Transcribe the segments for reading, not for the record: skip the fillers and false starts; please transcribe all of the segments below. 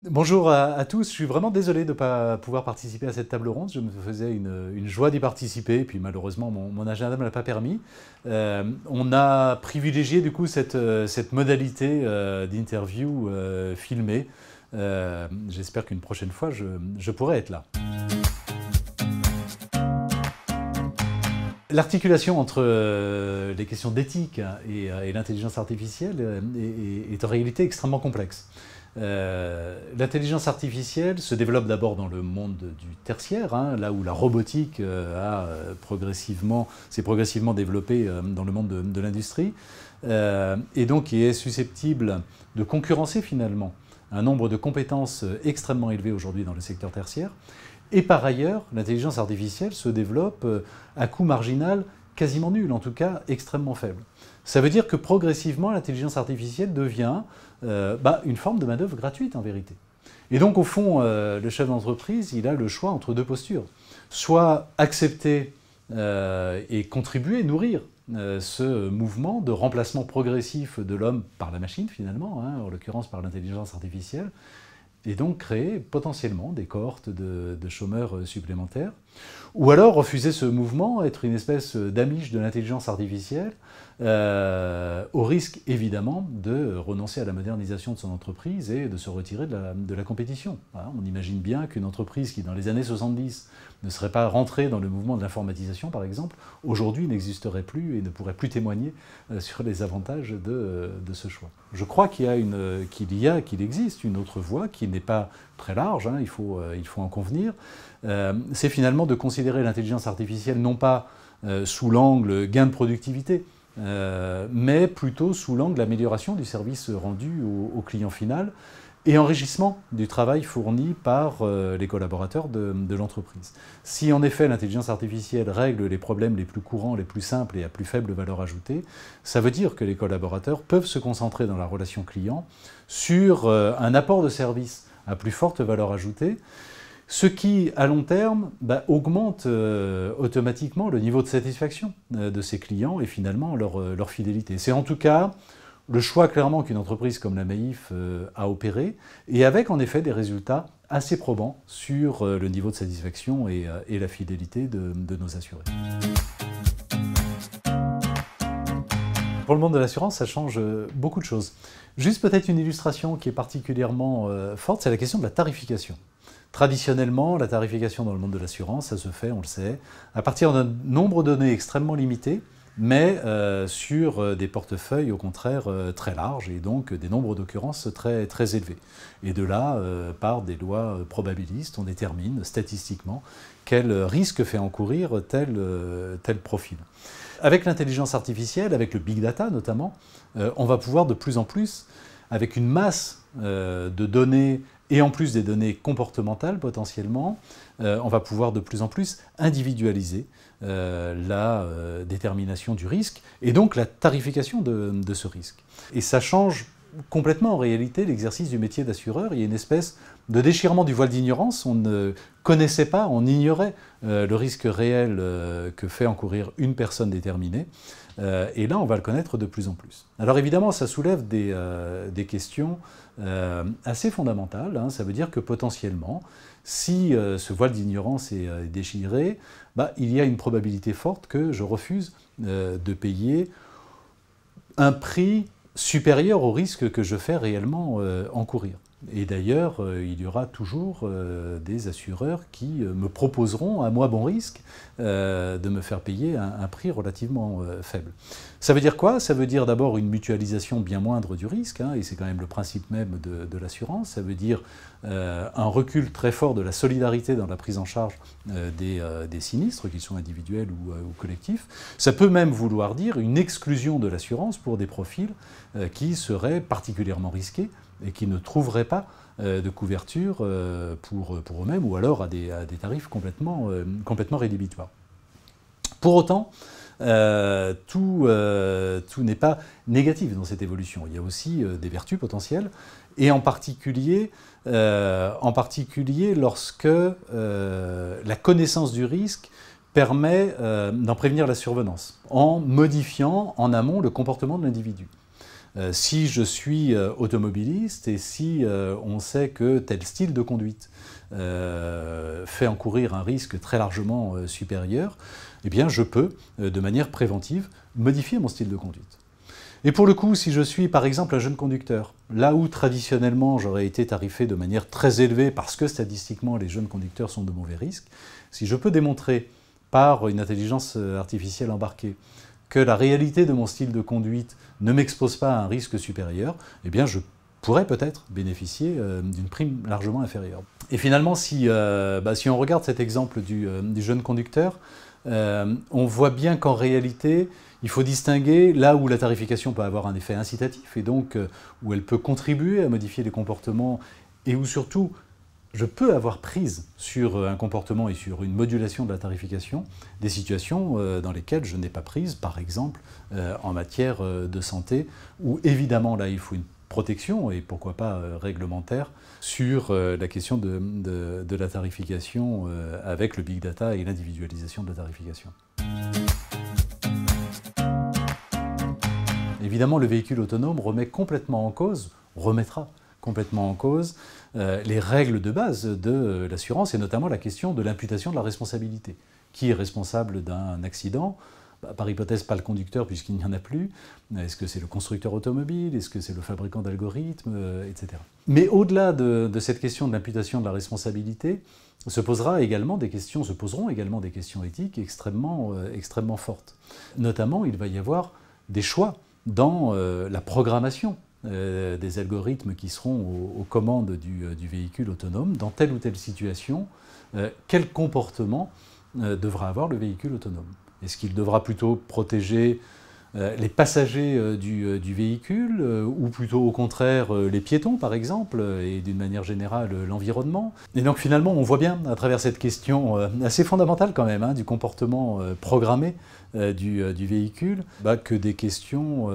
Bonjour à tous, je suis vraiment désolé de ne pas pouvoir participer à cette table ronde. Je me faisais une joie d'y participer, puis malheureusement mon agenda ne me l'a pas permis. On a privilégié du coup cette modalité d'interview filmée. J'espère qu'une prochaine fois je pourrai être là. L'articulation entre les questions d'éthique et l'intelligence artificielle est en réalité extrêmement complexe. L'intelligence artificielle se développe d'abord dans le monde du tertiaire, hein, là où la robotique s'est progressivement développée dans le monde de l'industrie, et donc qui est susceptible de concurrencer finalement un nombre de compétences extrêmement élevé aujourd'hui dans le secteur tertiaire. Et par ailleurs, l'intelligence artificielle se développe à coût marginal quasiment nul, en tout cas extrêmement faible. Ça veut dire que progressivement, l'intelligence artificielle devient une forme de main-d'œuvre gratuite en vérité. Et donc au fond, le chef d'entreprise, il a le choix entre deux postures. Soit accepter et contribuer, nourrir ce mouvement de remplacement progressif de l'homme par la machine finalement, hein, en l'occurrence par l'intelligence artificielle, et donc créer potentiellement des cohortes de chômeurs supplémentaires. Ou alors refuser ce mouvement, être une espèce d'amiche de l'intelligence artificielle, au risque évidemment de renoncer à la modernisation de son entreprise et de se retirer de la compétition. Voilà, on imagine bien qu'une entreprise qui dans les années 70 ne serait pas rentrée dans le mouvement de l'informatisation par exemple, aujourd'hui n'existerait plus et ne pourrait plus témoigner sur les avantages de ce choix. Je crois qu'il existe une autre voie qui n'est pas très large, hein, il faut en convenir. C'est finalement de considérer l'intelligence artificielle non pas sous l'angle gain de productivité, mais plutôt sous l'angle d'amélioration du service rendu au client final et enrichissement du travail fourni par les collaborateurs de l'entreprise. Si en effet l'intelligence artificielle règle les problèmes les plus courants, les plus simples et à plus faible valeur ajoutée, ça veut dire que les collaborateurs peuvent se concentrer dans la relation client sur un apport de service à plus forte valeur ajoutée, ce qui, à long terme, augmente automatiquement le niveau de satisfaction de ses clients et finalement leur fidélité. C'est en tout cas le choix clairement qu'une entreprise comme la Maïf a opéré, et avec en effet des résultats assez probants sur le niveau de satisfaction et la fidélité de nos assurés. Pour le monde de l'assurance, ça change beaucoup de choses. Juste peut-être une illustration qui est particulièrement forte, c'est la question de la tarification. Traditionnellement, la tarification dans le monde de l'assurance, ça se fait, on le sait, à partir d'un nombre de données extrêmement limité, mais sur des portefeuilles au contraire très larges et donc des nombres d'occurrences très, très élevés. Et de là, par des lois probabilistes, on détermine statistiquement quel risque fait encourir tel profil. Avec l'intelligence artificielle, avec le big data notamment, on va pouvoir de plus en plus, avec une masse de données et en plus des données comportementales potentiellement, on va pouvoir de plus en plus individualiser la détermination du risque et donc la tarification de ce risque. Et ça change complètement en réalité l'exercice du métier d'assureur. Il y a une espèce de déchirement du voile d'ignorance. On ne connaissait pas, on ignorait le risque réel que fait encourir une personne déterminée. Et là, on va le connaître de plus en plus. Alors évidemment, ça soulève des questions assez fondamentales. Hein. Ça veut dire que potentiellement, si ce voile d'ignorance est déchiré, il y a une probabilité forte que je refuse de payer un prix supérieur au risque que je fais réellement encourir. Et d'ailleurs, il y aura toujours des assureurs qui me proposeront, à moi bon risque, de me faire payer un prix relativement faible. Ça veut dire quoi? Ça veut dire d'abord une mutualisation bien moindre du risque, hein, et c'est quand même le principe même de l'assurance. Ça veut dire un recul très fort de la solidarité dans la prise en charge des sinistres, qu'ils soient individuels ou collectifs. Ça peut même vouloir dire une exclusion de l'assurance pour des profils qui seraient particulièrement risqués et qui ne trouveraient pas de couverture pour eux-mêmes ou alors à des tarifs complètement rédhibitoires. Pour autant, tout n'est pas négatif dans cette évolution. Il y a aussi des vertus potentielles, et en particulier lorsque la connaissance du risque permet d'en prévenir la survenance, en modifiant en amont le comportement de l'individu. Si je suis automobiliste et si on sait que tel style de conduite fait encourir un risque très largement supérieur, eh bien je peux, de manière préventive, modifier mon style de conduite. Et pour le coup, si je suis par exemple un jeune conducteur, là où traditionnellement j'aurais été tarifé de manière très élevée parce que statistiquement les jeunes conducteurs sont de mauvais risques, si je peux démontrer par une intelligence artificielle embarquée que la réalité de mon style de conduite ne m'expose pas à un risque supérieur, eh bien je pourrais peut-être bénéficier d'une prime largement inférieure. Et finalement, si on regarde cet exemple du jeune conducteur, on voit bien qu'en réalité, il faut distinguer là où la tarification peut avoir un effet incitatif et donc où elle peut contribuer à modifier les comportements et où surtout je peux avoir prise sur un comportement et sur une modulation de la tarification des situations dans lesquelles je n'ai pas prise, par exemple en matière de santé, où évidemment là il faut une protection et pourquoi pas réglementaire sur la question de la tarification avec le big data et l'individualisation de la tarification. Évidemment, le véhicule autonome remettra complètement en cause les règles de base de l'assurance et notamment la question de l'imputation de la responsabilité. Qui est responsable d'un accident ? Par hypothèse, pas le conducteur puisqu'il n'y en a plus. Est-ce que c'est le constructeur automobile? Est-ce que c'est le fabricant d'algorithmes, etc. Mais au-delà de cette question de l'imputation de la responsabilité, se poseront également des questions éthiques extrêmement fortes. Notamment, il va y avoir des choix dans la programmation des algorithmes qui seront aux commandes du véhicule autonome. Dans telle ou telle situation, quel comportement devra avoir le véhicule autonome? Est-ce qu'il devra plutôt protéger les passagers du véhicule ou plutôt au contraire les piétons par exemple et d'une manière générale l'environnement? Et donc finalement on voit bien à travers cette question assez fondamentale quand même du comportement programmé du véhicule que des questions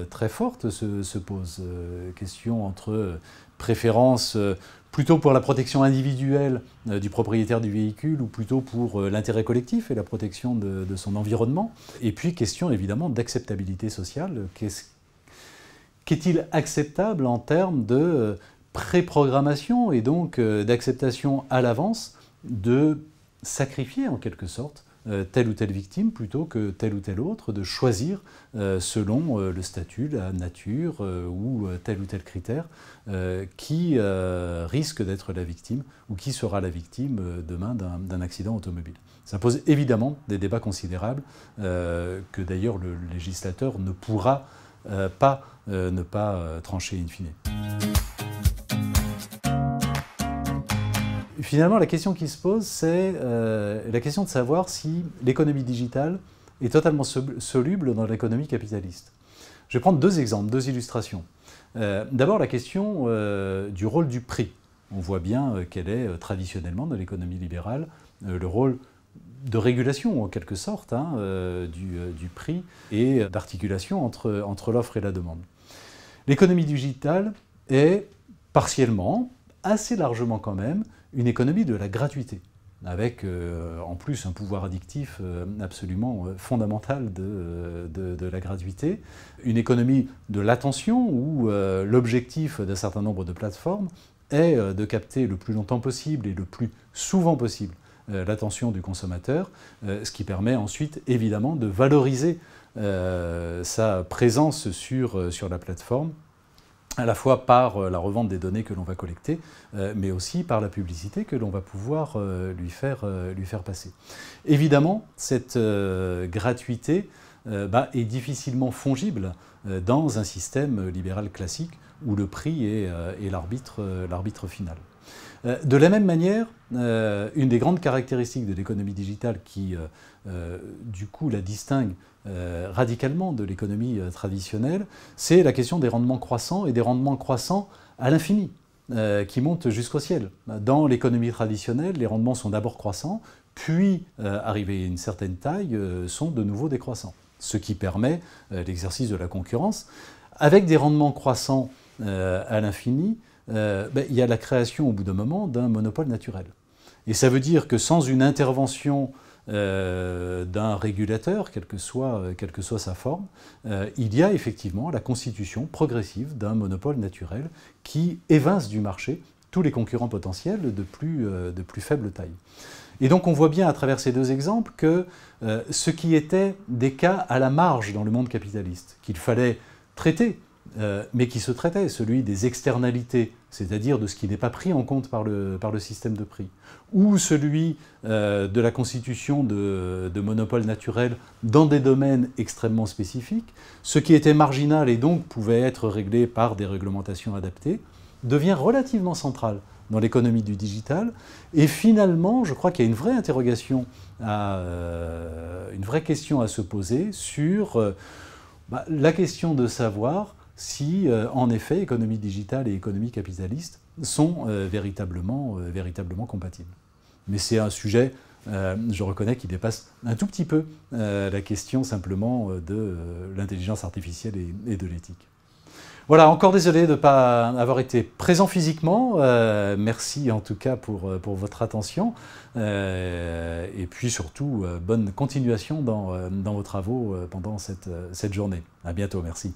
très fortes se posent. Questions entre préférence plutôt pour la protection individuelle du propriétaire du véhicule ou plutôt pour l'intérêt collectif et la protection de son environnement. Et puis question évidemment d'acceptabilité sociale. Qu'est-il acceptable en termes de préprogrammation et donc d'acceptation à l'avance de sacrifier en quelque sorte telle ou telle victime plutôt que telle ou telle autre, de choisir selon le statut, la nature ou tel critère qui risque d'être la victime ou qui sera la victime demain d'un accident automobile. Ça pose évidemment des débats considérables que d'ailleurs le législateur ne pourra pas ne pas trancher in fine. Finalement, la question qui se pose, c'est la question de savoir si l'économie digitale est totalement soluble dans l'économie capitaliste. Je vais prendre deux exemples, deux illustrations. D'abord, la question du rôle du prix. On voit bien quel est traditionnellement dans l'économie libérale le rôle de régulation en quelque sorte du prix et d'articulation entre l'offre et la demande. L'économie digitale est partiellement, assez largement quand même, une économie de la gratuité, avec en plus un pouvoir addictif absolument fondamental de la gratuité, une économie de l'attention où l'objectif d'un certain nombre de plateformes est de capter le plus longtemps possible et le plus souvent possible l'attention du consommateur, ce qui permet ensuite évidemment de valoriser sa présence sur la plateforme, à la fois par la revente des données que l'on va collecter, mais aussi par la publicité que l'on va pouvoir lui faire passer. Évidemment, cette gratuité est difficilement fongible dans un système libéral classique où le prix est l'arbitre final. De la même manière, une des grandes caractéristiques de l'économie digitale qui, du coup, la distingue radicalement de l'économie traditionnelle, c'est la question des rendements croissants et des rendements croissants à l'infini, qui montent jusqu'au ciel. Dans l'économie traditionnelle, les rendements sont d'abord croissants, puis, arrivés à une certaine taille, sont de nouveau décroissants, ce qui permet l'exercice de la concurrence. Avec des rendements croissants à l'infini, il y a la création au bout d'un moment d'un monopole naturel. Et ça veut dire que sans une intervention d'un régulateur, quelle que soit sa forme, il y a effectivement la constitution progressive d'un monopole naturel qui évince du marché tous les concurrents potentiels de plus faible taille. Et donc on voit bien à travers ces deux exemples que ce qui était des cas à la marge dans le monde capitaliste, qu'il fallait traiter, mais qui se traitait, celui des externalités, c'est-à-dire de ce qui n'est pas pris en compte par le système de prix, ou celui de la constitution de monopoles naturels dans des domaines extrêmement spécifiques, ce qui était marginal et donc pouvait être réglé par des réglementations adaptées, devient relativement central dans l'économie du digital. Et finalement, je crois qu'il y a une vraie interrogation, une vraie question à se poser sur la question de savoir si, en effet, économie digitale et économie capitaliste sont véritablement compatibles. Mais c'est un sujet, je reconnais, qui dépasse un tout petit peu la question simplement de l'intelligence artificielle et de l'éthique. Voilà, encore désolé de ne pas avoir été présent physiquement. Merci en tout cas pour votre attention. Et puis surtout, bonne continuation dans vos travaux pendant cette journée. À bientôt, merci.